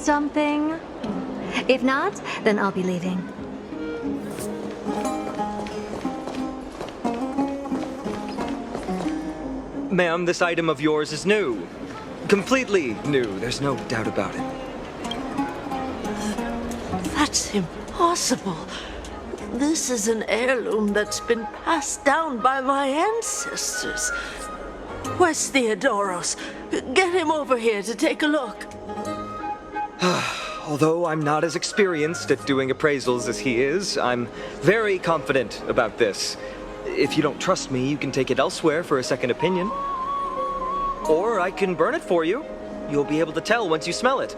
something? If not, then I'll be leaving. Ma'am, this item of yours is new. Completely new, there's no doubt about it. That's impossible. This is an heirloom that's been passed down by my ancestors. Where's Theodoros? Get him over here to take a look. Although I'm not as experienced at doing appraisals as he is, I'm very confident about this. If you don't trust me, you can take it elsewhere for a second opinion. Or I can burn it for you. You'll be able to tell once you smell it.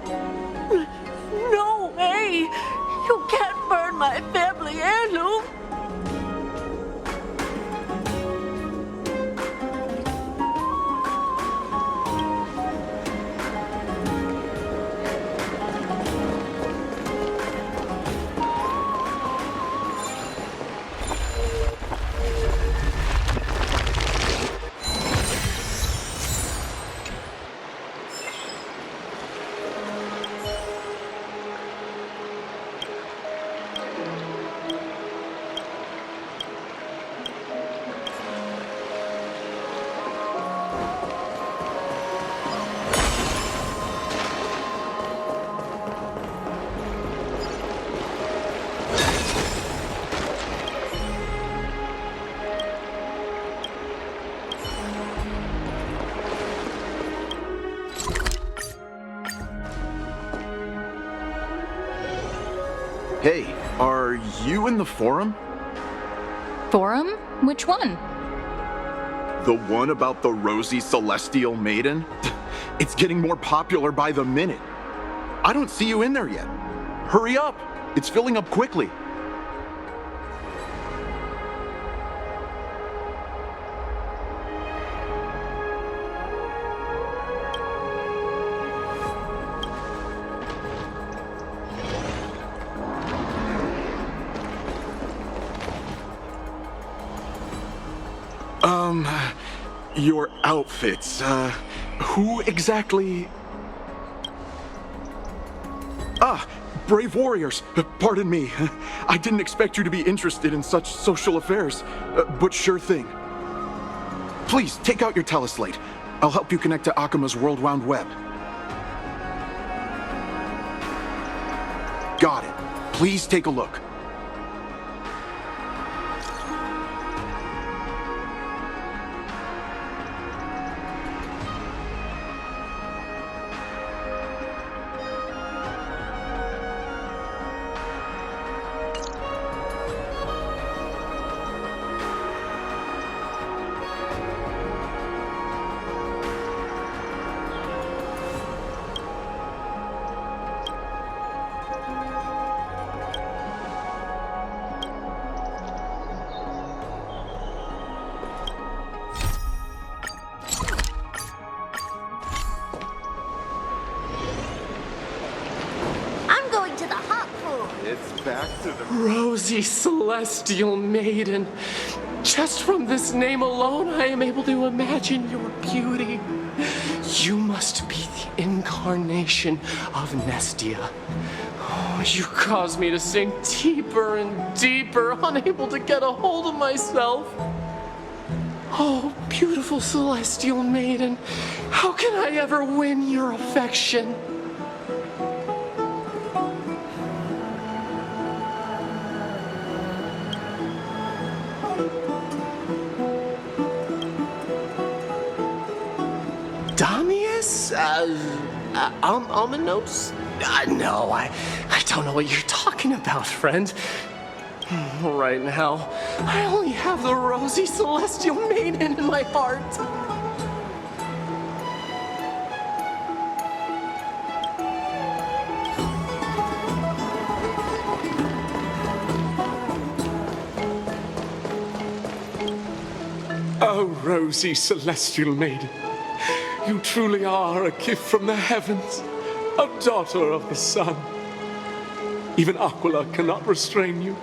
No way! You can't burn my family heirloom! Hey, are you in the forum? Forum? Which one? The one about the rosy celestial maiden? It's getting more popular by the minute. I don't see you in there yet. Hurry up! It's filling up quickly. Your outfits, who exactly... Ah, brave warriors, pardon me. I didn't expect you to be interested in such social affairs, but sure thing. Please, take out your teleslate. I'll help you connect to Akima's World Round Web. Got it. Please take a look. Rosy Celestial Maiden. Just from this name alone, I am able to imagine your beauty. You must be the incarnation of Nestia. Oh, you cause me to sink deeper and deeper, unable to get a hold of myself. Oh, beautiful Celestial Maiden, how can I ever win your affection? Damius? Almanos? No, I don't know what you're talking about, friend. Right now, I only have the rosy celestial maiden in my heart. Oh, rosy celestial maiden. You truly are a gift from the heavens, a daughter of the sun. Even Aquila cannot restrain you.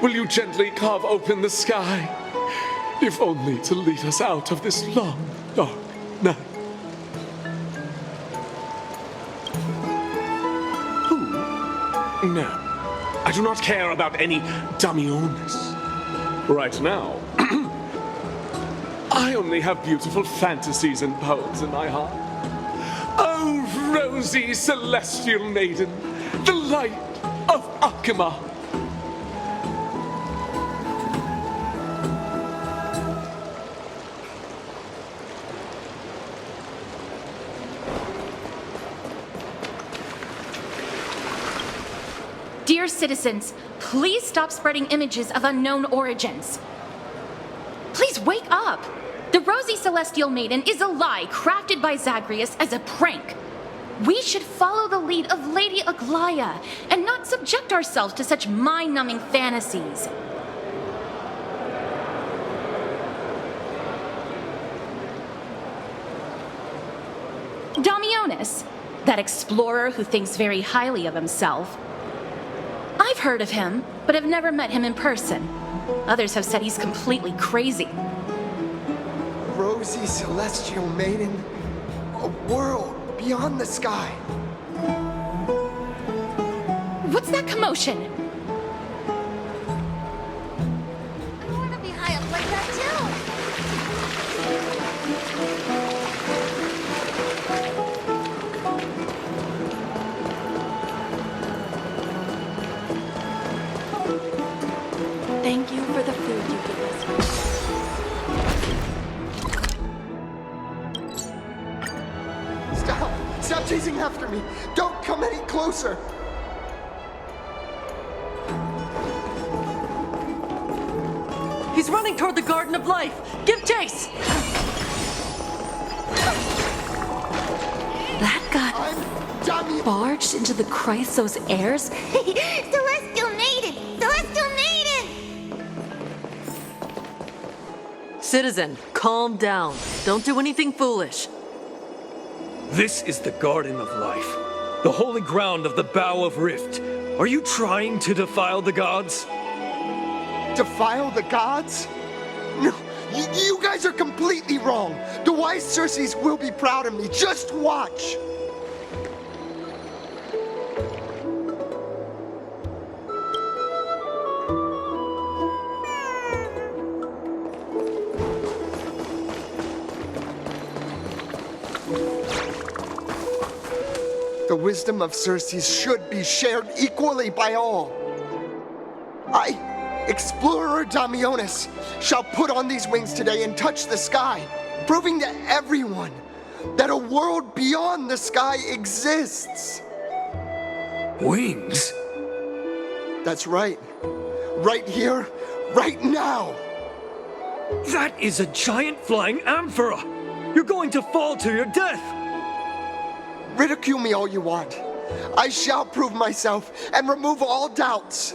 Will you gently carve open the sky, if only to lead us out of this long, dark night? No, I do not care about any Damiones. Right now, I only have beautiful fantasies and poems in my heart. Oh, rosy celestial maiden, the light of Akima. Dear citizens, please stop spreading images of unknown origins. Please wake up! The Rosy Celestial Maiden is a lie crafted by Zagreus as a prank. We should follow the lead of Lady Aglaya and not subject ourselves to such mind-numbing fantasies. Damiones, that explorer who thinks very highly of himself. I've heard of him, but have never met him in person. Others have said he's completely crazy. Rosy celestial maiden, a world beyond the sky. What's that commotion? I want to be high up like that Thank you for the food you give us. Stop! Stop chasing after me! Don't come any closer! He's running toward the Garden of Life. Give chase! That got I'm Dami. barged into the Chrysos airs? too. Celestial Maiden! Celestial Maiden! Citizen, calm down. Don't do anything foolish. This is the Garden of Life, the holy ground of the Bow of Rift. Are you trying to defile the gods? Defile the gods? No, you guys are completely wrong. The wise Circes will be proud of me. Just watch. The wisdom of Circes should be shared equally by all. I, Explorer Damiones, shall put on these wings today and touch the sky, proving to everyone that a world beyond the sky exists. Wings? That's right. Right here, right now. That is a giant flying amphora! You're going to fall to your death! Ridicule me all you want. I shall prove myself and remove all doubts.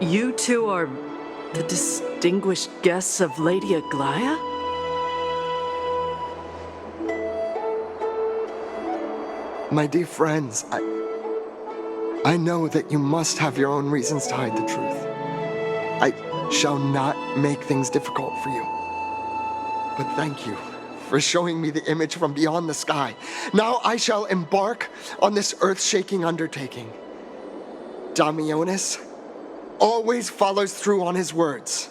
You two are the distinguished guests of Lady Aglaya? My dear friends, I know that you must have your own reasons to hide the truth. I shall not make things difficult for you. But thank you for showing me the image from beyond the sky. Now I shall embark on this earth-shaking undertaking. Damiones always follows through on his words.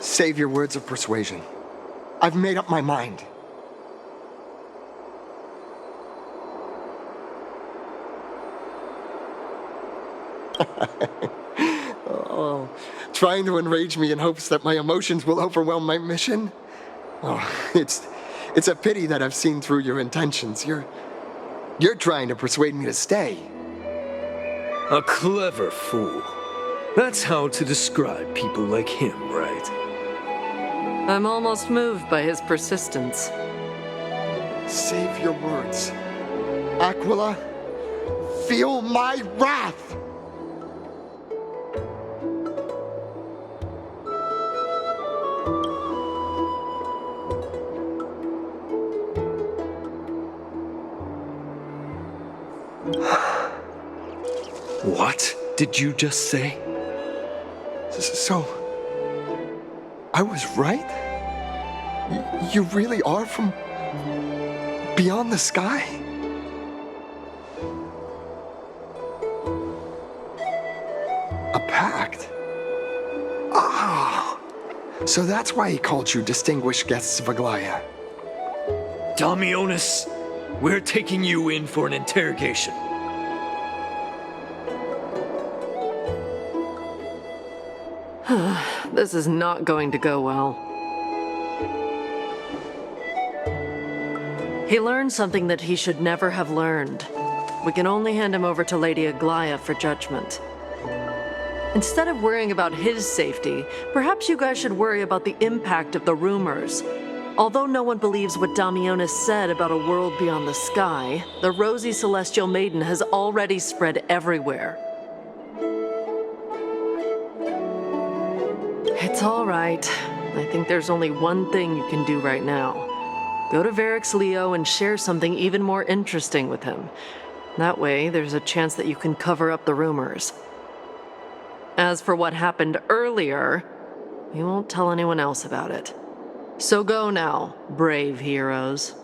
Save your words of persuasion. I've made up my mind. Oh, trying to enrage me in hopes that my emotions will overwhelm my mission? Oh, it's a pity that I've seen through your intentions. You're trying to persuade me to stay. A clever fool. That's how to describe people like him, right? I'm almost moved by his persistence. Save your words. Aquila, feel my wrath! What did you just say? So, I was right? You really are from beyond the sky? A pact? Ah! So that's why he called you distinguished guests of Aglaya. Damionis, we're taking you in for an interrogation. This is not going to go well. He learned something that he should never have learned. We can only hand him over to Lady Aglaya for judgment. Instead of worrying about his safety, perhaps you guys should worry about the impact of the rumors. Although no one believes what Damionis said about a world beyond the sky, the rosy celestial maiden has already spread everywhere. It's all right. I think there's only one thing you can do right now. Go to Varix Leo and share something even more interesting with him. That way, there's a chance that you can cover up the rumors. As for what happened earlier, we won't tell anyone else about it. So go now, brave heroes.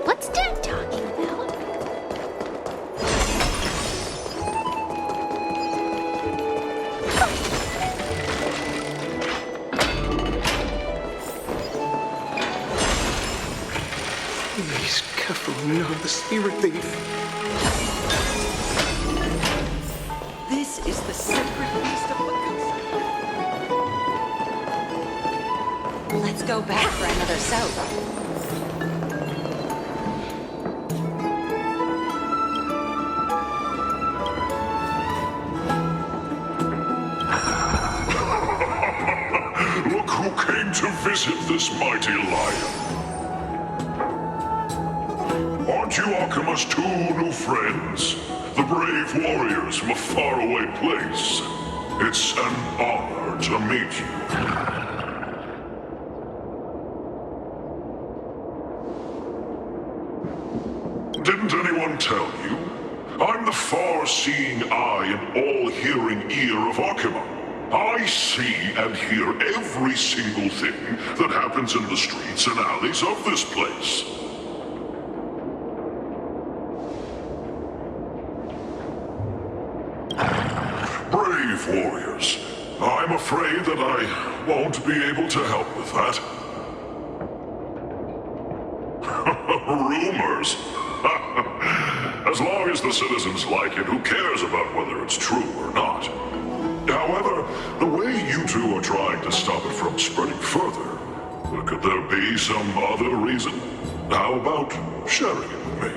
What's Dad talking about? Please, careful, no, the spirit thief. This is the sacred beast of Wakasa. Let's go back for another soap. Look who came to visit this mighty lion. Aren't you Akima's two new friends? The brave warriors from a faraway place. It's an honor to meet you. Didn't anyone tell you? I'm the far-seeing eye and all-hearing ear of Akima. I see and hear every single thing that happens in the streets and alleys of this place. Brave warriors, I'm afraid that I won't be able to help with that. Rumors? As long as the citizens like it, who cares about whether it's true or not? However, the way you two are trying to stop it from spreading further, could there be some other reason? How about sharing it with me?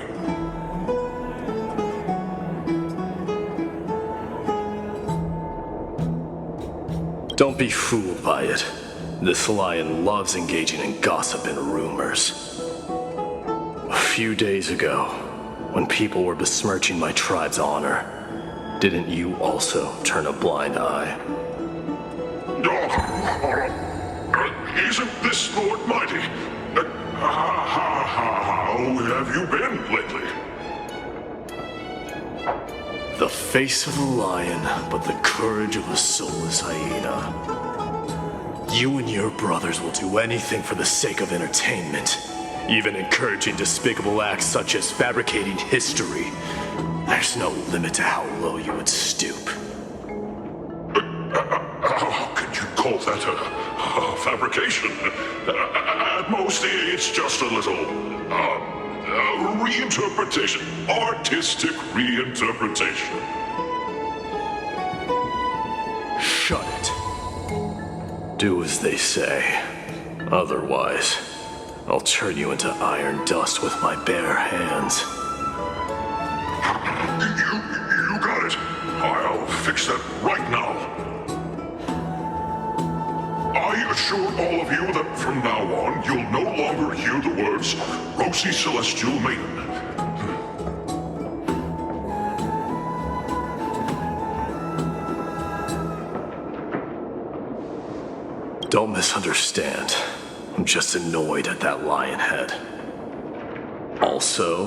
Don't be fooled by it. This lion loves engaging in gossip and rumors. A few days ago, when people were besmirching my tribe's honor, didn't you also turn a blind eye? Isn't this Lord Mighty? How have you been lately? The face of a lion, but the courage of a soulless hyena. You and your brothers will do anything for the sake of entertainment, even encouraging despicable acts such as fabricating history. There's no limit to how low you would stoop. How could you call that a fabrication? At most, it's just a little reinterpretation, artistic reinterpretation. Shut it. Do as they say. Otherwise, I'll turn you into iron dust with my bare hands. You got it. I'll fix that right now. I assure all of you that from now on, you'll no longer hear the words Rosy Celestial Maiden. Don't misunderstand. I'm just annoyed at that lion head. Also,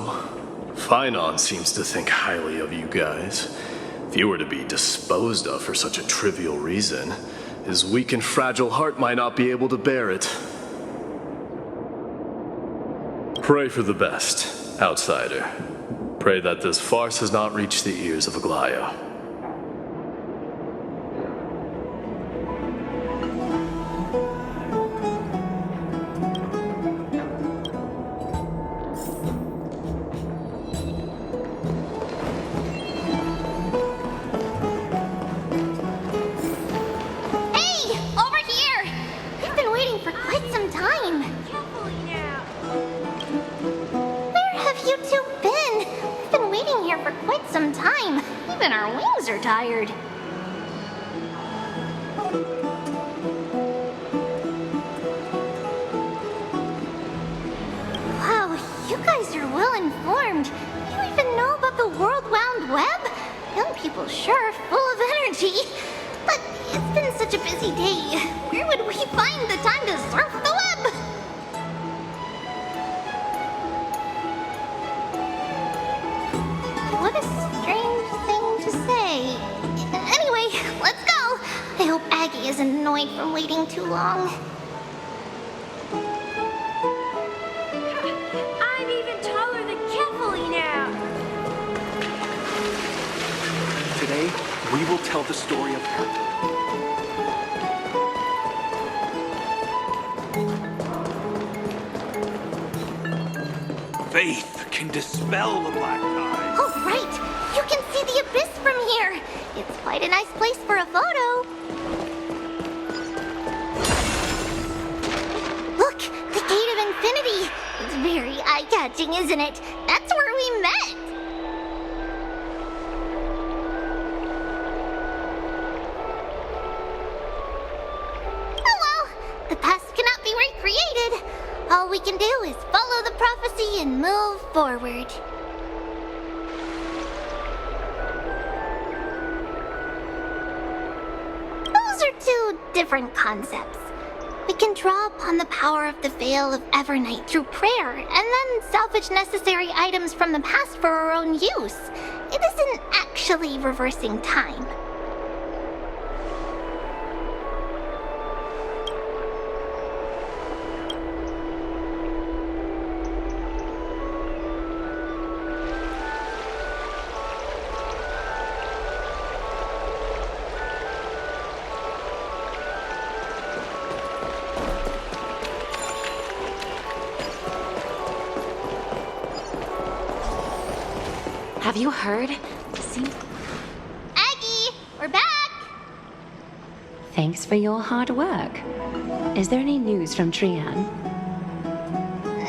Phynon seems to think highly of you guys. If you were to be disposed of for such a trivial reason, his weak and fragile heart might not be able to bear it. Pray for the best, outsider. Pray that this farce has not reached the ears of Aglaya. Tired. Wow, you guys are well informed. You even know about the World Wound Web? Young people sure are full of energy. But it's been such a busy day. Where would we find the time to surf the web? What a strange thing to say. Anyway, let's go. I hope Aggie isn't annoyed from waiting too long. I'm even taller than Kefali now. Today, we will tell the story of her. Faith can dispel the black tide. Oh, right. You can see the abyss from here. It's quite a nice place for a photo. Look, the Gate of Infinity. It's very eye-catching, isn't it? That's where we met. Oh well, the past cannot be recreated. All we can do is follow the prophecy and move forward. Those are two different concepts. We can draw upon the power of the Veil of Evernight through prayer, and then salvage necessary items from the past for our own use. It isn't actually reversing time. Have you heard? Aggie, we're back! Thanks for your hard work. Is there any news from Trian?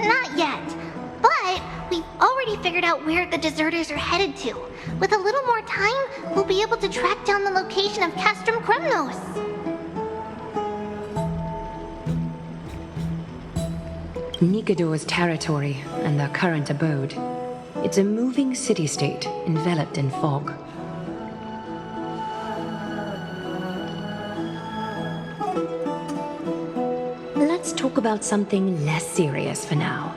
Not yet, but we've already figured out where the deserters are headed to. With a little more time, we'll be able to track down the location of Castrum Kremnos. Nikador's territory and their current abode. It's a moving city-state enveloped in fog. Let's talk about something less serious for now.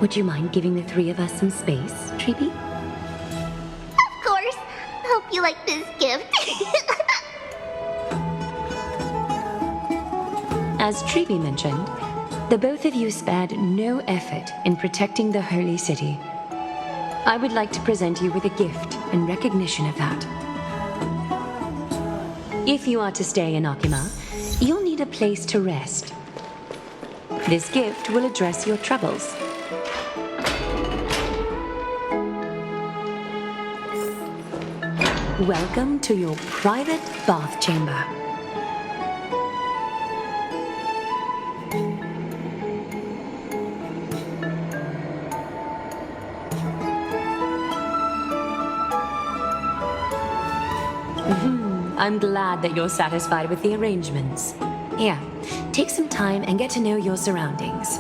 Would you mind giving the three of us some space, Treeby? Of course. Hope you like this gift. As Treeby mentioned, the both of you spared no effort in protecting the holy city. I would like to present you with a gift in recognition of that. If you are to stay in Akima, you'll need a place to rest. This gift will address your troubles. Welcome to your private bath chamber. I'm glad that you're satisfied with the arrangements. Here, take some time and get to know your surroundings.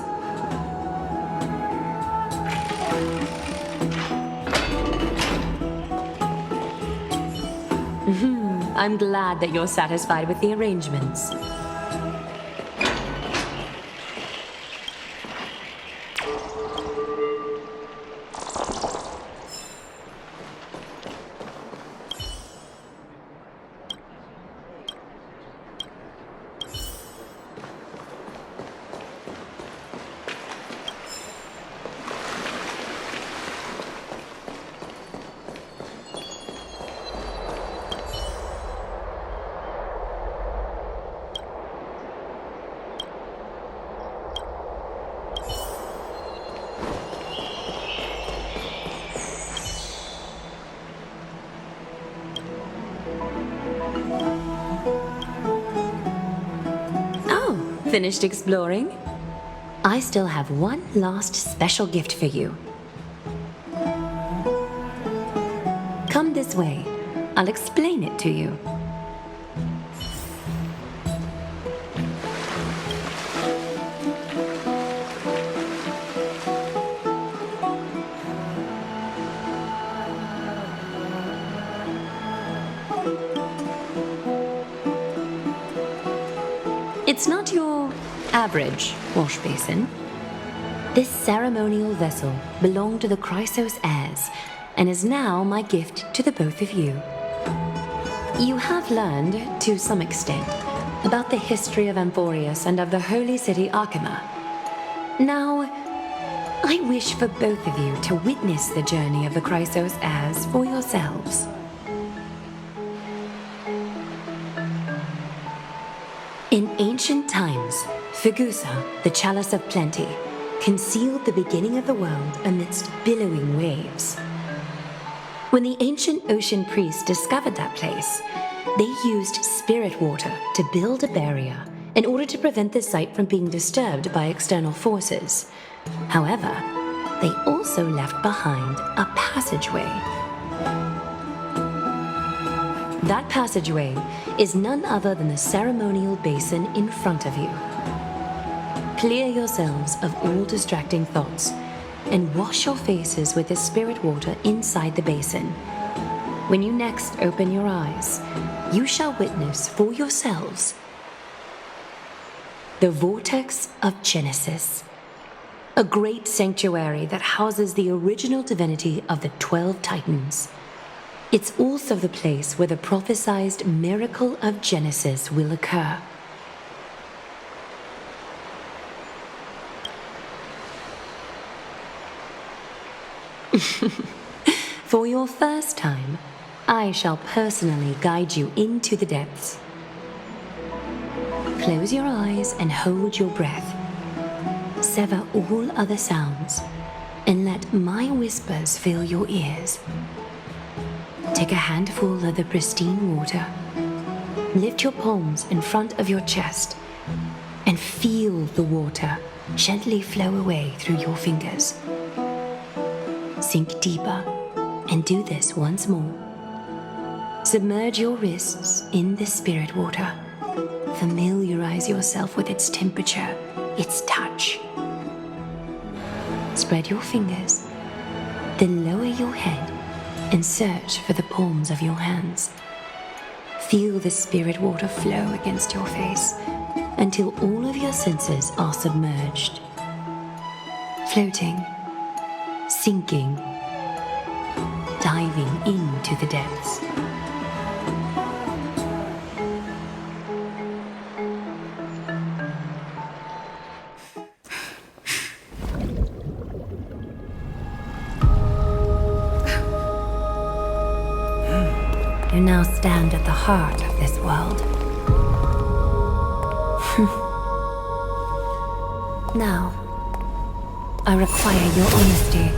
I'm glad that you're satisfied with the arrangements. Finished exploring? I still have one last special gift for you. Come this way. I'll explain it to you. It's not your average wash basin. This ceremonial vessel belonged to the Chrysos heirs and is now my gift to the both of you. You have learned, to some extent, about the history of Amphoreus and of the holy city Akima. Now, I wish for both of you to witness the journey of the Chrysos heirs for yourselves. In ancient times, Fegusa, the chalice of plenty, concealed the beginning of the world amidst billowing waves. When the ancient ocean priests discovered that place, they used spirit water to build a barrier in order to prevent the site from being disturbed by external forces. However, they also left behind a passageway. That passageway is none other than the ceremonial basin in front of you. Clear yourselves of all distracting thoughts and wash your faces with the spirit water inside the basin. When you next open your eyes, you shall witness for yourselves the Vortex of Genesis, a great sanctuary that houses the original divinity of the 12 Titans. It's also the place where the prophesied miracle of Genesis will occur. For your first time, I shall personally guide you into the depths. Close your eyes and hold your breath. Sever all other sounds and let my whispers fill your ears. Take a handful of the pristine water. Lift your palms in front of your chest and feel the water gently flow away through your fingers. Sink deeper and do this once more. Submerge your wrists in the spirit water. Familiarize yourself with its temperature, its touch. Spread your fingers, then lower your head and search for the palms of your hands. Feel the spirit water flow against your face until all of your senses are submerged. Floating sinking, diving into the depths. You now stand at the heart of this world. Now, I require your honesty.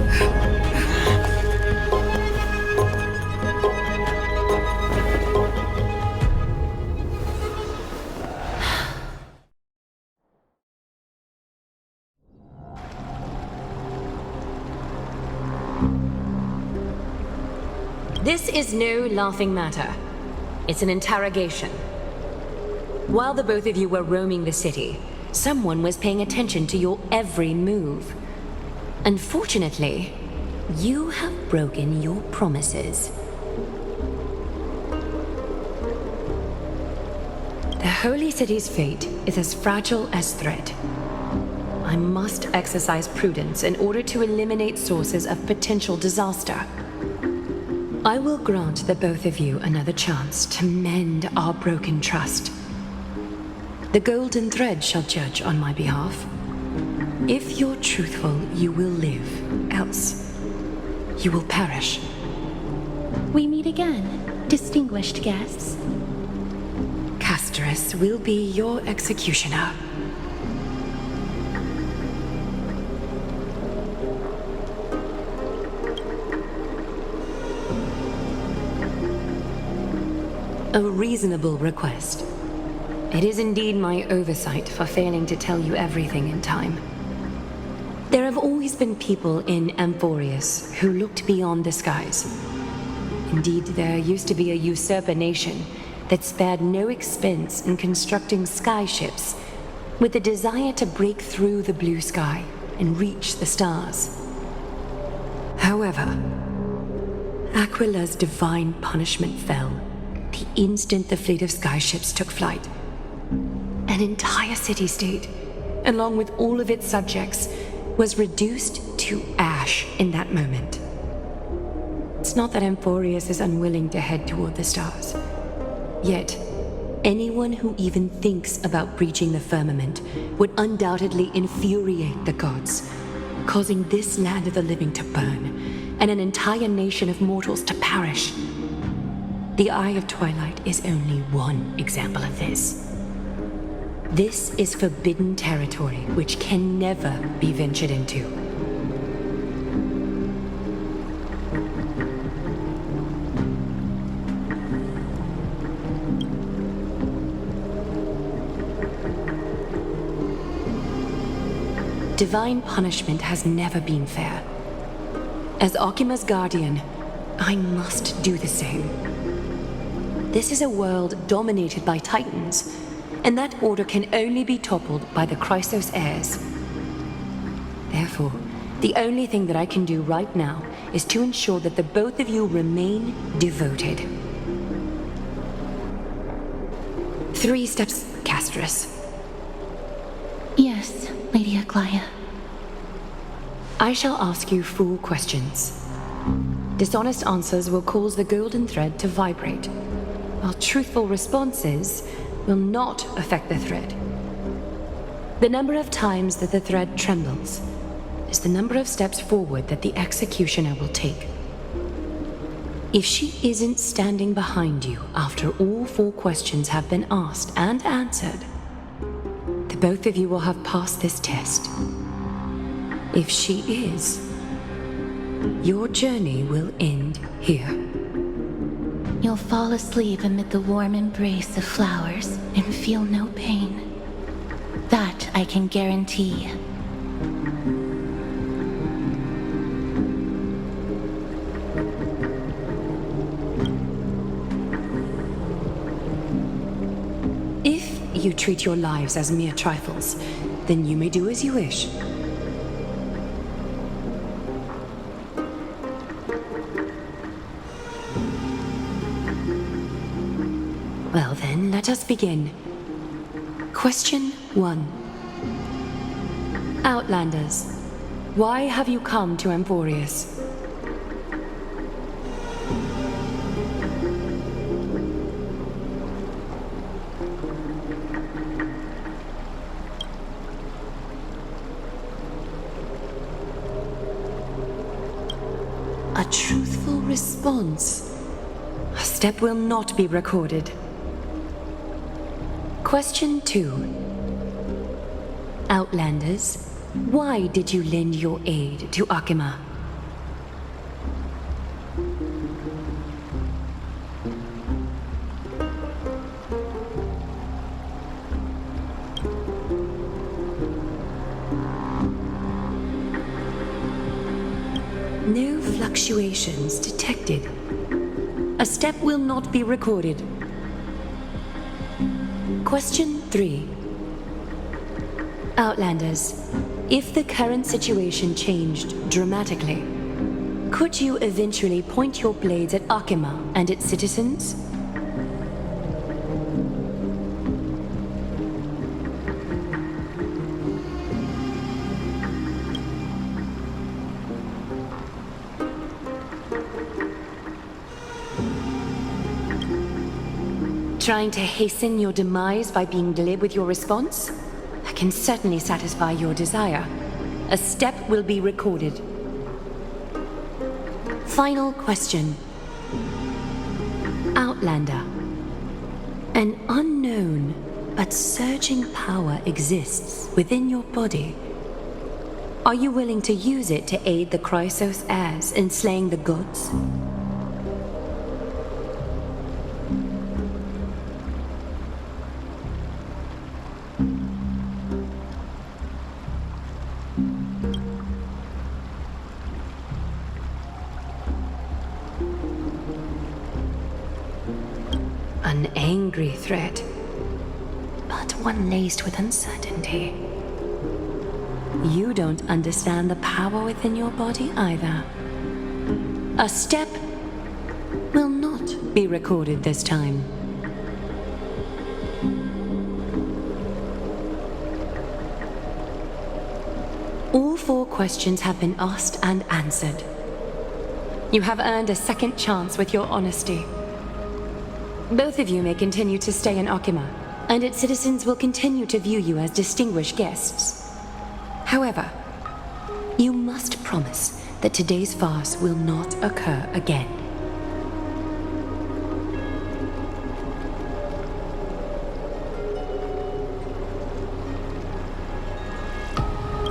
This is no laughing matter. It's an interrogation. While the both of you were roaming the city, someone was paying attention to your every move. Unfortunately, you have broken your promises. The Holy City's fate is as fragile as thread. I must exercise prudence in order to eliminate sources of potential disaster. I will grant the both of you another chance to mend our broken trust. The golden thread shall judge on my behalf. If you're truthful, you will live. Else, you will perish. We meet again, distinguished guests. Casterus will be your executioner. A reasonable request. It is indeed my oversight for failing to tell you everything in time. There have always been people in Amphoreus who looked beyond the skies. Indeed, there used to be a usurper nation that spared no expense in constructing skyships with the desire to break through the blue sky and reach the stars. However, Aquila's divine punishment fell the instant the fleet of skyships took flight. An entire city-state, along with all of its subjects, was reduced to ash in that moment. It's not that Amphoreus is unwilling to head toward the stars. Yet, anyone who even thinks about breaching the firmament would undoubtedly infuriate the gods, causing this land of the living to burn, and an entire nation of mortals to perish. The Eye of Twilight is only one example of this. This is forbidden territory which can never be ventured into. Divine punishment has never been fair. As Okima's guardian, I must do the same. This is a world dominated by Titans, and that order can only be toppled by the Chrysos heirs. Therefore, the only thing that I can do right now is to ensure that the both of you remain devoted. 3 steps, Casterus. Yes, Lady Aglaia. I shall ask you 4 questions. Dishonest answers will cause the golden thread to vibrate, while truthful responses will not affect the thread. The number of times that the thread trembles is the number of steps forward that the executioner will take. If she isn't standing behind you after all 4 questions have been asked and answered, the both of you will have passed this test. If she is, your journey will end here. You'll fall asleep amid the warm embrace of flowers and feel no pain. That I can guarantee. If you treat your lives as mere trifles, then you may do as you wish. Well then, let us begin. Question 1. Outlanders, Why have you come to Amphoreus? A truthful response. A step will not be recorded. Question 2. Outlanders, why did you lend your aid to Akima? No fluctuations detected. A step will not be recorded. Question 3. Outlanders, if the current situation changed dramatically, could you eventually point your blades at Akima and its citizens? Trying to hasten your demise by being glib with your response? I can certainly satisfy your desire. A step will be recorded. Final question. Outlander. An unknown but surging power exists within your body. Are you willing to use it to aid the Chrysos heirs in slaying the gods? An angry threat, but one laced with uncertainty. You don't understand the power within your body either. A step will not be recorded this time. All 4 questions have been asked and answered. You have earned a second chance with your honesty. Both of you may continue to stay in Akima, and its citizens will continue to view you as distinguished guests. However, you must promise that today's farce will not occur again.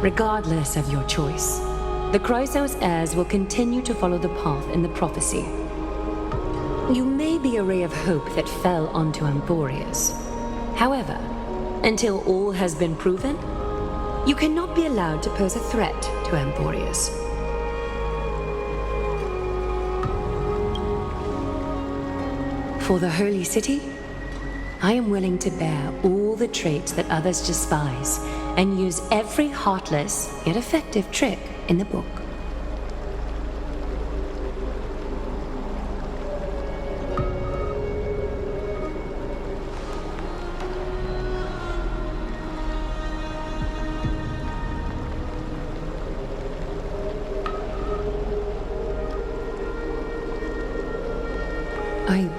Regardless of your choice, the Chrysos heirs will continue to follow the path in the prophecy. You may be a ray of hope that fell onto Amphoreus. However, until all has been proven, you cannot be allowed to pose a threat to Amphoreus. For the Holy City, I am willing to bear all the traits that others despise and use every heartless yet effective trick in the book. I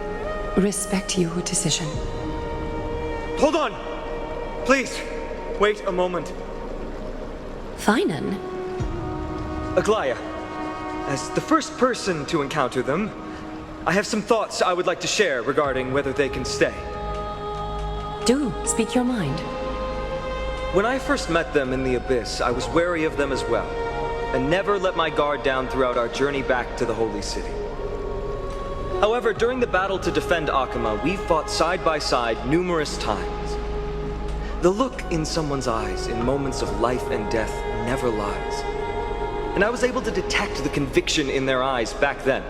respect your decision. Hold on! Please, wait a moment. Finan? Aglaya, as the first person to encounter them, I have some thoughts I would like to share regarding whether they can stay. Do speak your mind. When I first met them in the Abyss, I was wary of them as well, and never let my guard down throughout our journey back to the Holy City. However, during the battle to defend Akima, we fought side by side numerous times. The look in someone's eyes in moments of life and death never lies. And I was able to detect the conviction in their eyes back then.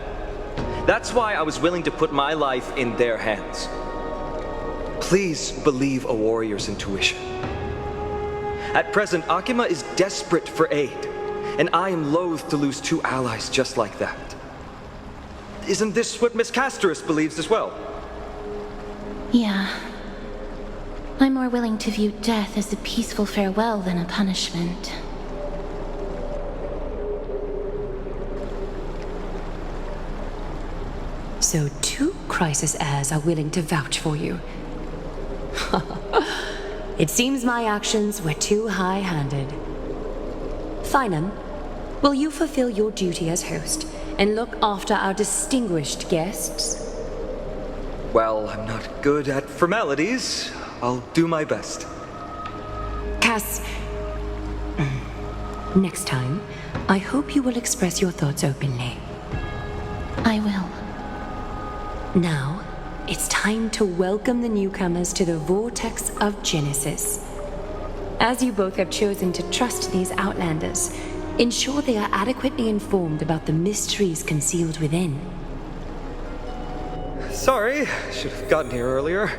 That's why I was willing to put my life in their hands. Please believe a warrior's intuition. At present, Akima is desperate for aid, and I am loath to lose 2 allies just like that. Isn't this what Miss Casterus believes as well? Yeah. I'm more willing to view death as a peaceful farewell than a punishment. So 2 crisis heirs are willing to vouch for you. It seems my actions were too high-handed. Finum, will you fulfill your duty as host and look after our distinguished guests? Well, I'm not good at formalities. I'll do my best. Cass, next time, I hope you will express your thoughts openly. I will. Now, it's time to welcome the newcomers to the Vortex of Genesis. As you both have chosen to trust these outlanders, ensure they are adequately informed about the mysteries concealed within. Sorry, should have gotten here earlier.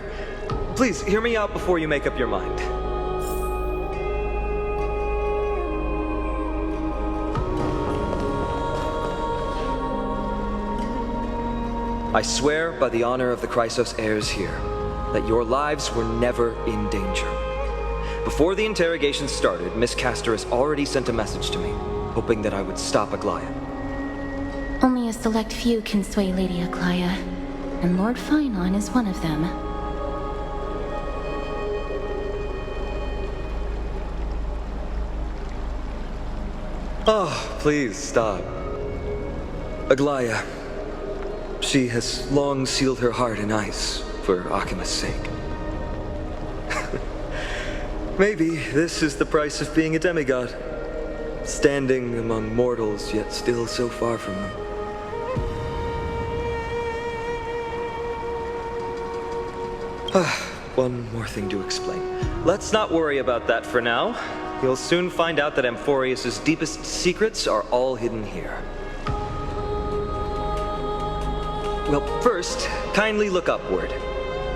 Please, hear me out before you make up your mind. I swear by the honor of the Chrysos heirs here, that your lives were never in danger. Before the interrogation started, Miss Castorus already sent a message to me, hoping that I would stop Aglaya. Only a select few can sway Lady Aglaya, and Lord Finon is one of them. Oh, please stop. Aglaya. She has long sealed her heart in ice for Akima's sake. Maybe this is the price of being a demigod. Standing among mortals, yet still so far from them. One more thing to explain. Let's not worry about that for now. You'll soon find out that Amphoreus' deepest secrets are all hidden here. Well, first, kindly look upward.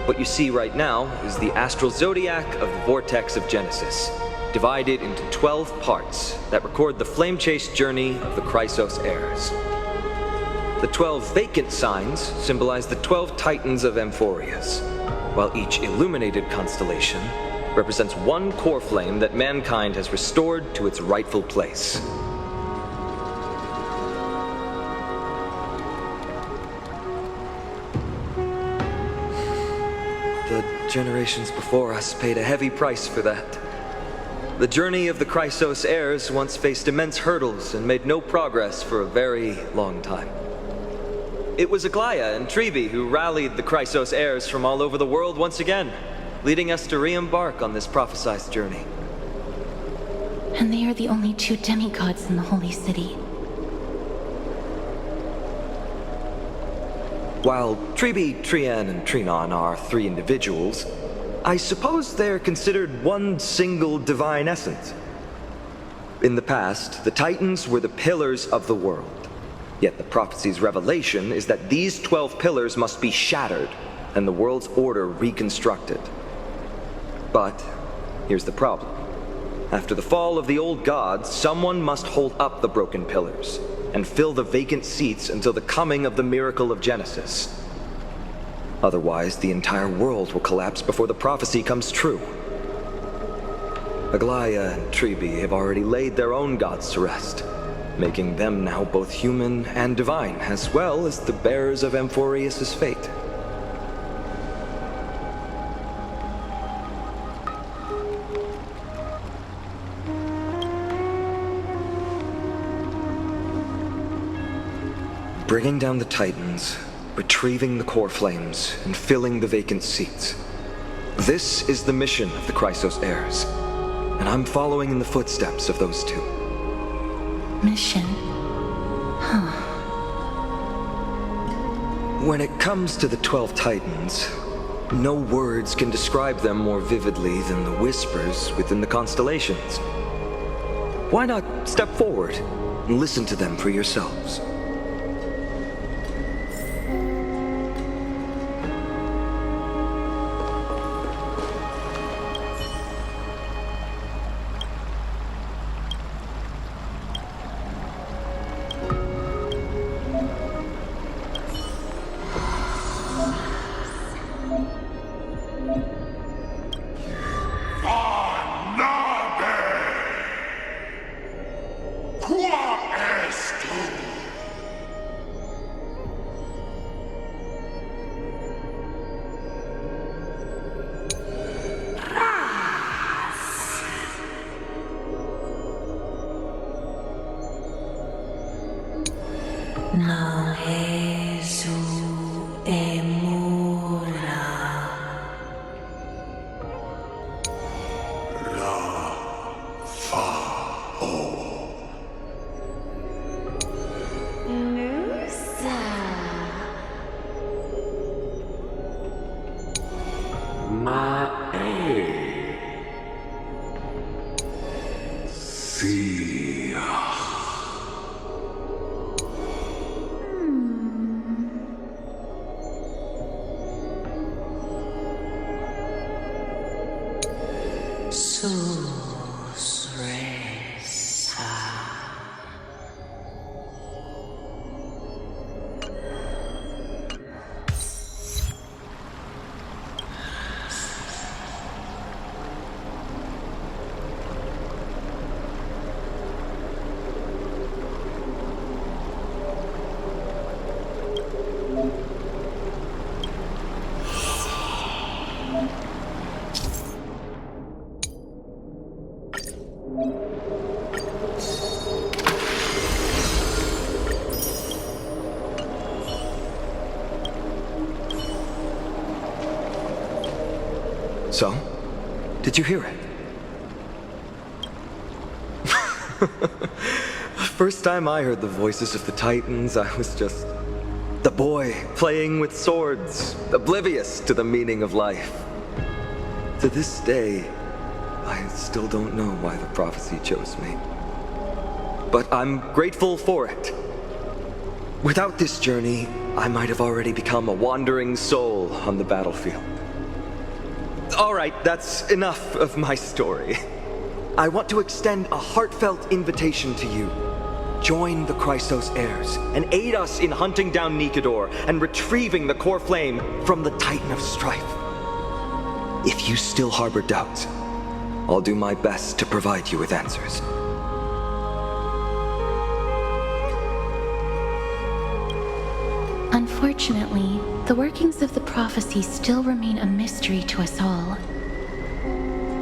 What you see right now is the astral zodiac of the Vortex of Genesis, divided into 12 parts that record the flame-chased journey of the Chrysos heirs. The 12 vacant signs symbolize the 12 titans of Amphoreus, while each illuminated constellation represents one core flame that mankind has restored to its rightful place. The generations before us paid a heavy price for that. The journey of the Chrysos heirs once faced immense hurdles and made no progress for a very long time. It was Aglaya and Tribi who rallied the Chrysos heirs from all over the world once again, leading us to re-embark on this prophesized journey. And they are the only 2 demigods in the Holy City. While Tribi, Trian, and Trinon are 3 individuals, I suppose they're considered one single divine essence. In the past, the Titans were the pillars of the world. Yet the prophecy's revelation is that these 12 pillars must be shattered and the world's order reconstructed. But here's the problem. After the fall of the old gods, someone must hold up the broken pillars and fill the vacant seats until the coming of the miracle of Genesis. Otherwise, the entire world will collapse before the prophecy comes true. Aglaya and Tribi have already laid their own gods to rest, making them now both human and divine, as well as the bearers of Amphoreus' fate. Bringing down the Titans, retrieving the core flames, and filling the vacant seats. This is the mission of the Chrysos heirs, and I'm following in the footsteps of those 2. Mission? Huh. When it comes to the 12 Titans, no words can describe them more vividly than the whispers within the constellations. Why not step forward and listen to them for yourselves? Não Jesu emura. So? Did you hear it? First time I heard the voices of the Titans, I was just the boy playing with swords, oblivious to the meaning of life. To this day, I still don't know why the prophecy chose me. But I'm grateful for it. Without this journey, I might have already become a wandering soul on the battlefield. All right, that's enough of my story. I want to extend a heartfelt invitation to you. Join the Chrysos heirs and aid us in hunting down Nikedor and retrieving the core flame from the Titan of Strife. If you still harbor doubts, I'll do my best to provide you with answers. Unfortunately, the workings of the prophecy still remain a mystery to us all.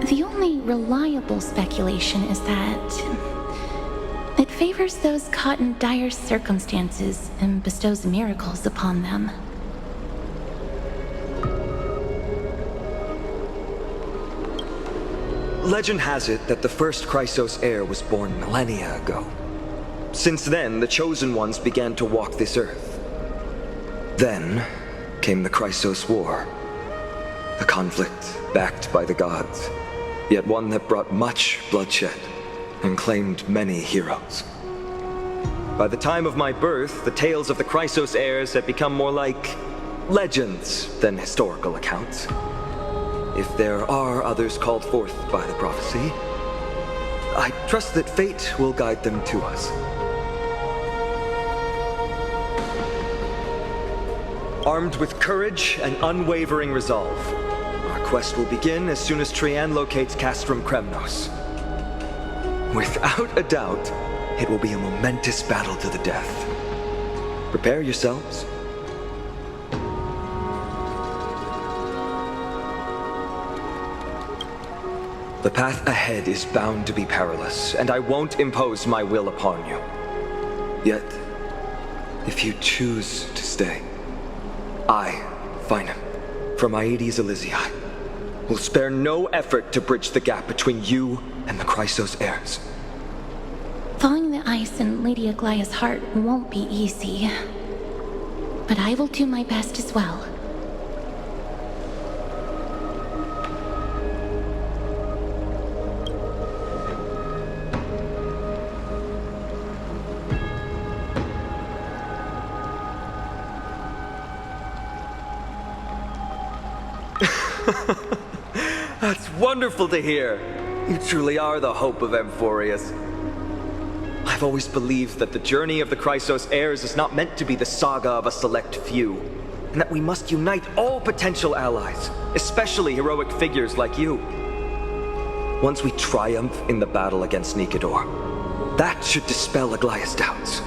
The only reliable speculation is that it favors those caught in dire circumstances and bestows miracles upon them. Legend has it that the first Chrysos heir was born millennia ago. Since then, the Chosen Ones began to walk this earth. Then came the Chrysos War, a conflict backed by the gods, yet one that brought much bloodshed and claimed many heroes. By the time of my birth, the tales of the Chrysos heirs had become more like legends than historical accounts. If there are others called forth by the prophecy, I trust that fate will guide them to us. Armed with courage and unwavering resolve, our quest will begin as soon as Trian locates Castrum Kremnos. Without a doubt, it will be a momentous battle to the death. Prepare yourselves. The path ahead is bound to be perilous, and I won't impose my will upon you. Yet, if you choose to stay, I, Finam, from Aedes Elysiae, will spare no effort to bridge the gap between you and the Chrysos heirs. Thawing the ice in Lady Aglaya's heart won't be easy, but I will do my best as well. That's wonderful to hear. You truly are the hope of Amphoreus. I've always believed that the journey of the Chrysos heirs is not meant to be the saga of a select few, and that we must unite all potential allies, especially heroic figures like you. Once we triumph in the battle against Nikedor, that should dispel Aglaya's doubts.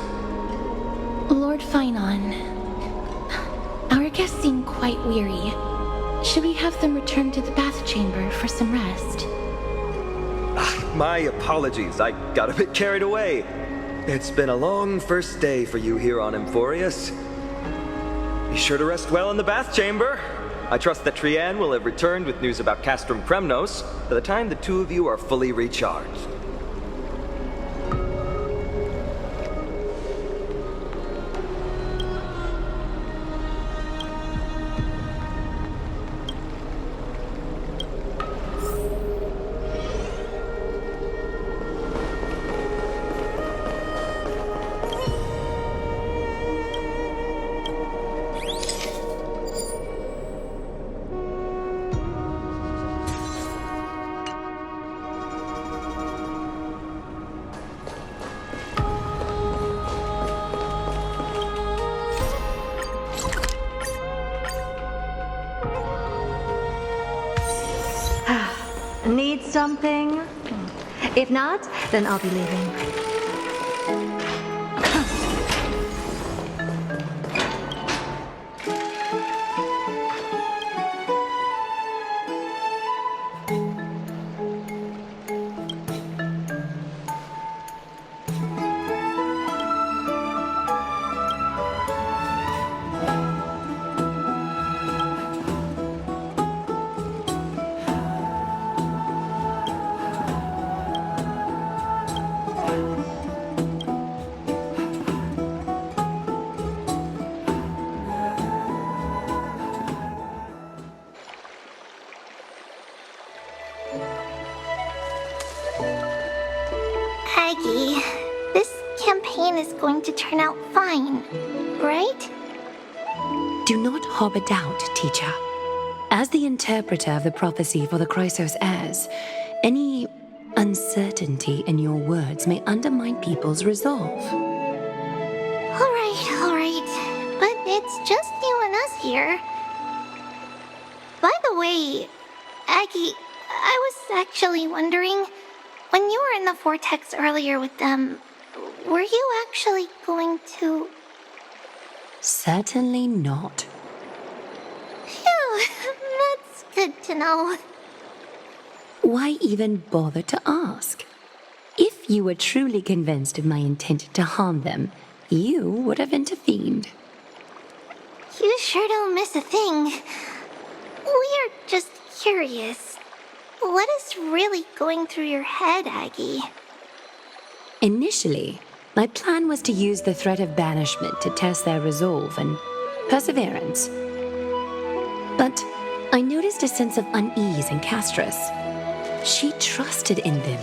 Lord Finon, our guests seem quite weary. Should we have them return to the bath chamber for some rest? My apologies, I got a bit carried away. it's been a long first day for you here on Amphoreus. Be sure to rest well in the bath chamber. I trust that Trianne will have returned with news about Castrum Kremnos by the time the two of you are fully recharged. Need something? If not, then I'll be leaving. Aggie, this campaign is going to turn out fine, right? Do not harbor doubt, teacher. As the interpreter of the prophecy for the Chrysos heirs, any uncertainty in your words may undermine people's resolve. All right, but it's just you and us here. By the way, Aggie, I was actually wondering, when you were in the vortex earlier with them, were you actually going to... Certainly not. Phew, that's good to know. Why even bother to ask? If you were truly convinced of my intent to harm them, you would have intervened. You sure don't miss a thing. We're just curious. What is really going through your head, Aggie? Initially, my plan was to use the threat of banishment to test their resolve and perseverance. But I noticed a sense of unease in Castris. She trusted in them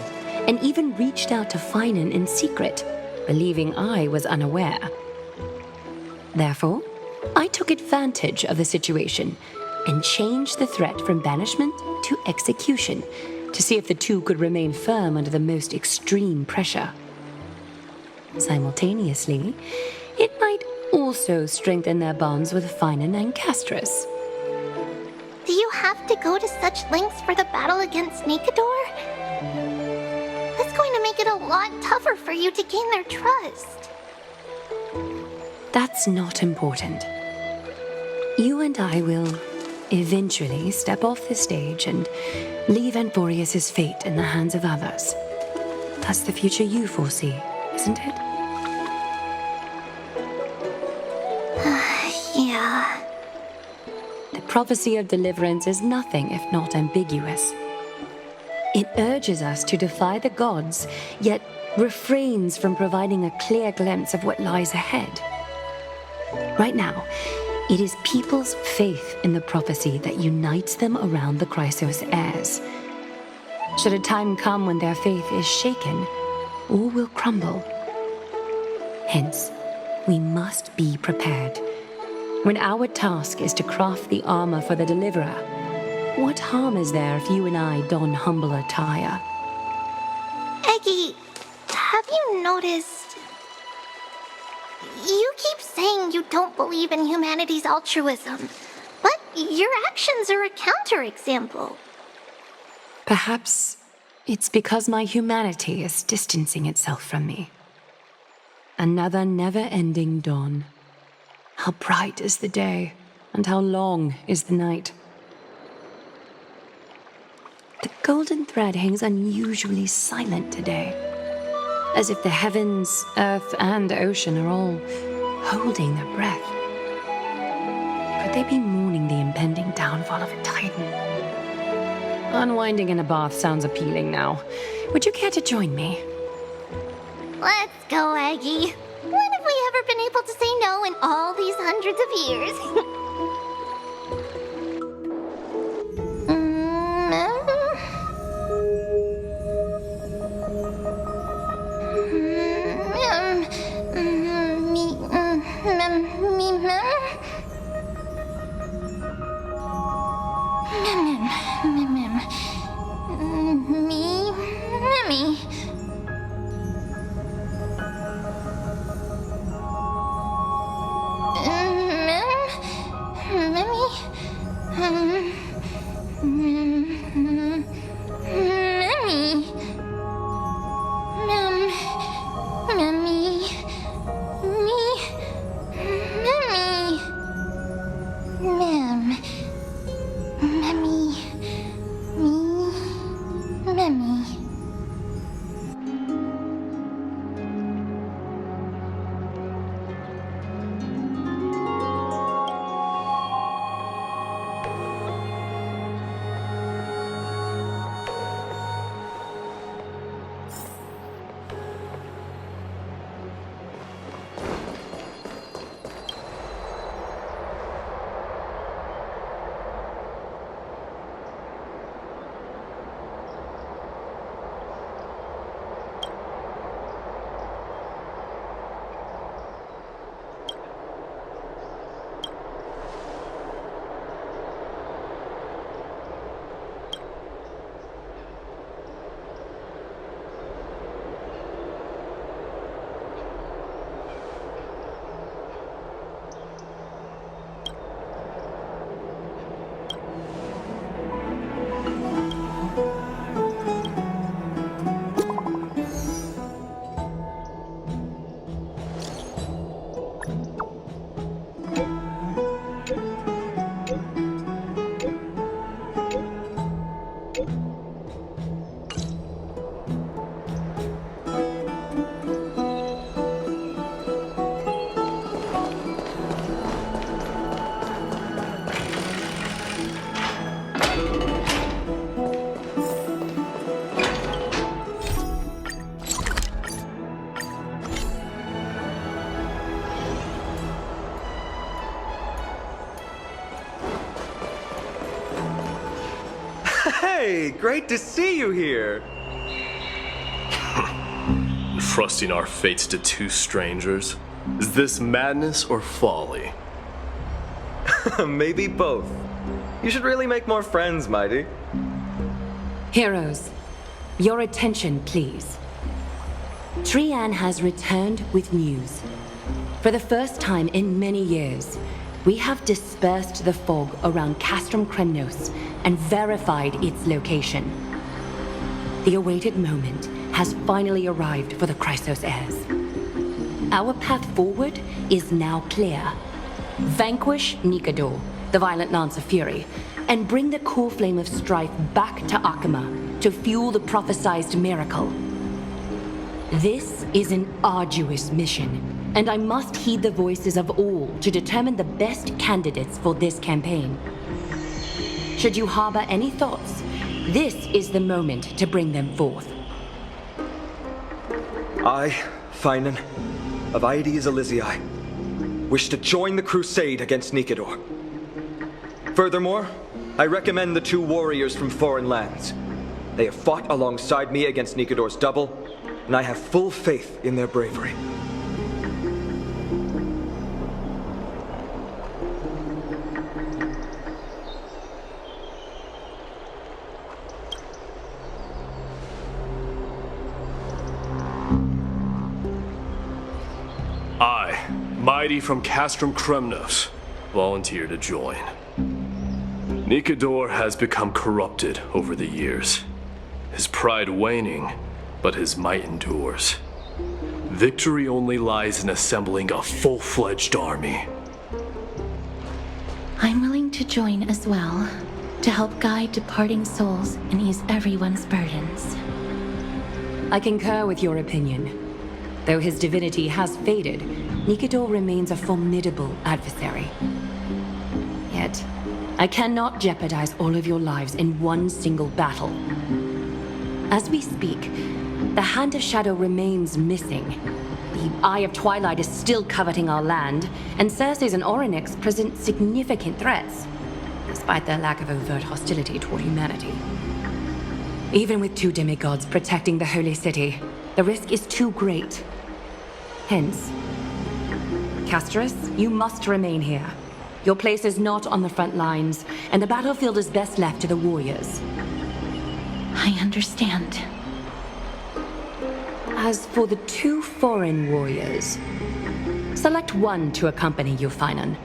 and even reached out to Finan in secret, believing I was unaware. Therefore, I took advantage of the situation and changed the threat from banishment to execution to see if the two could remain firm under the most extreme pressure. Simultaneously, it might also strengthen their bonds with Finan and Castris. Do you have to go to such lengths for the battle against Nakador? That's going to make it a lot tougher for you to gain their trust. That's not important. You and I will eventually step off the stage and leave Amphoreus' fate in the hands of others. That's the future you foresee, isn't it? Yeah. The prophecy of deliverance is nothing if not ambiguous. It urges us to defy the gods, yet refrains from providing a clear glimpse of what lies ahead. Right now, it is people's faith in the prophecy that unites them around the Chrysos heirs. Should a time come when their faith is shaken, all will crumble. Hence, we must be prepared. When our task is to craft the armor for the deliverer, what harm is there if you and I don humble attire? Aggie, have you noticed... You keep saying you don't believe in humanity's altruism, but your actions are a counterexample. Perhaps it's because my humanity is distancing itself from me. Another never-ending dawn. How bright is the day, and how long is the night. The golden thread hangs unusually silent today, as if the heavens, earth, and ocean are all holding their breath. Could they be mourning the impending downfall of a titan? Unwinding in a bath sounds appealing now. Would you care to join me? Let's go, Aggie. When have we ever been able to say no in all these hundreds of years? Hey, great to see you here. Trusting our fates to two strangers? Is this madness or folly? Maybe both. You should really make more friends, Mighty. Heroes, your attention, please. Trian has returned with news. For the first time in many years, we have dispersed the fog around Castrum Kremnos and verified its location. The awaited moment has finally arrived for the Chrysos heirs. Our path forward is now clear. Vanquish Nikador, the violent Lance of Fury, and bring the core flame of strife back to Akama to fuel the prophesized miracle. This is an arduous mission, and I must heed the voices of all to determine the best candidates for this campaign. Should you harbor any thoughts, this is the moment to bring them forth. I, Finan, of Aedes Elysiae, wish to join the crusade against Nikador. Furthermore, I recommend the two warriors from foreign lands. They have fought alongside me against Nikador's double, and I have full faith in their bravery. I, Mighty from Castrum Kremnos, volunteer to join. Nikador has become corrupted over the years. His pride waning, but his might endures. Victory only lies in assembling a full-fledged army. I'm willing to join as well, to help guide departing souls and ease everyone's burdens. I concur with your opinion. Though his divinity has faded, Nikador remains a formidable adversary. Yet, I cannot jeopardize all of your lives in one single battle. As we speak, the Hand of Shadow remains missing. The Eye of Twilight is still coveting our land, and Circes and Orynyx present significant threats, despite their lack of overt hostility toward humanity. Even with 2 demigods protecting the Holy City, the risk is too great. Hence, Casterus, you must remain here. Your place is not on the front lines, and the battlefield is best left to the warriors. I understand. As for the 2 foreign warriors, select one to accompany you, Finan.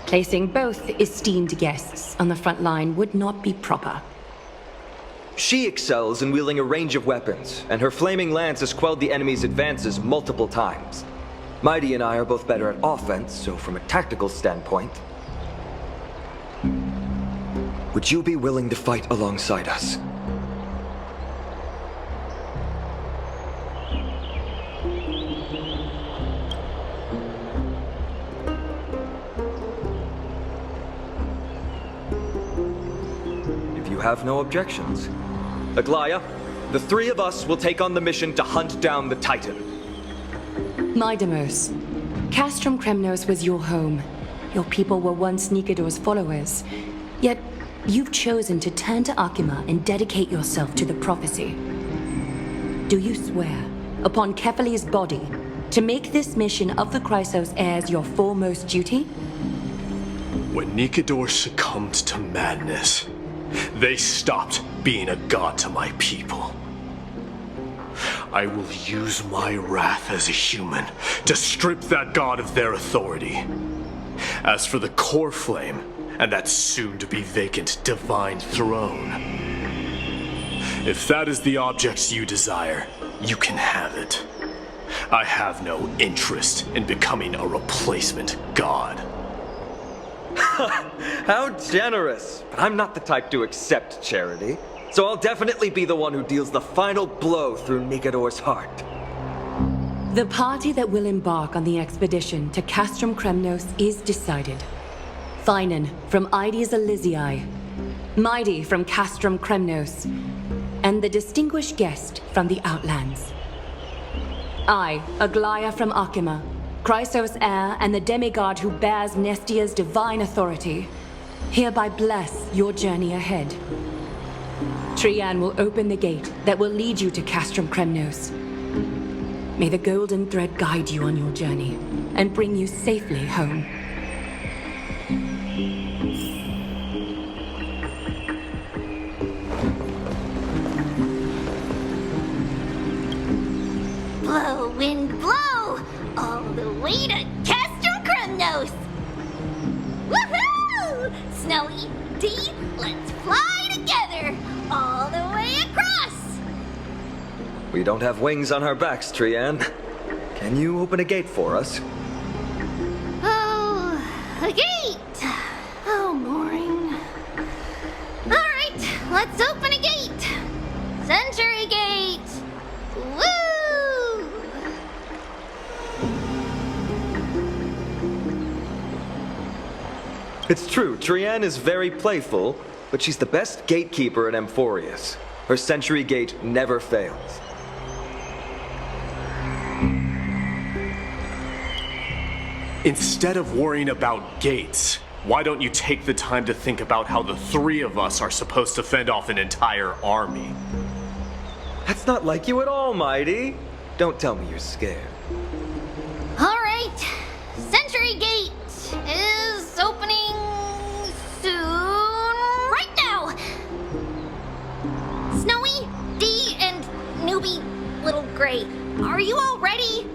Placing both esteemed guests on the front line would not be proper. She excels in wielding a range of weapons, and her flaming lance has quelled the enemy's advances multiple times. Mighty and I are both better at offense, so from a tactical standpoint... Would you be willing to fight alongside us? If you have no objections. Aglaya, the 3 of us will take on the mission to hunt down the Titan. Mydemos, Castrum Kremnos was your home. Your people were once Nikador's followers. Yet, you've chosen to turn to Akima and dedicate yourself to the prophecy. Do you swear, upon Kefali's body, to make this mission of the Chrysos heirs your foremost duty? When Nikador succumbed to madness, they stopped being a god to my people. I will use my wrath as a human to strip that god of their authority. As for the core flame, and that soon-to-be vacant divine throne, if that is the object you desire, you can have it. I have no interest in becoming a replacement god. How generous! But I'm not the type to accept charity, so I'll definitely be the one who deals the final blow through Nikador's heart. The party that will embark on the expedition to Castrum Kremnos is decided. Finan from Ides Elysiae, Mighty from Castrum Kremnos, and the distinguished guest from the Outlands. I, Aglaya from Akima, Chrysos heir and the demigod who bears Nestia's divine authority, hereby bless your journey ahead. Trian will open the gate that will lead you to Castrum Kremnos. May the golden thread guide you on your journey and bring you safely home. Blow, wind, blow! All the way to Castrum Kremnos! Woohoo! Snowy D, let's fly together! All the way across! We don't have wings on our backs, Trian. Can you open a gate for us? Oh, a gate! Oh, boring. Alright, let's open a gate! Century Gate! Woo! It's true, Trian is very playful, but she's the best gatekeeper in Amphoreus. Her Century Gate never fails. Instead of worrying about gates, why don't you take the time to think about how the 3 of us are supposed to fend off an entire army? That's not like you at all, Mighty. Don't tell me you're scared. Alright, Century Gate is opening soon. Right now! Snowy, D, and newbie Little Gray, are you all ready?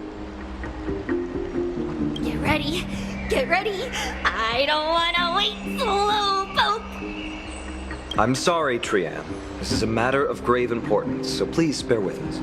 Get ready, get ready. I don't want to wait, Slowpoke. I'm sorry, Trian. This is a matter of grave importance, so please bear with us.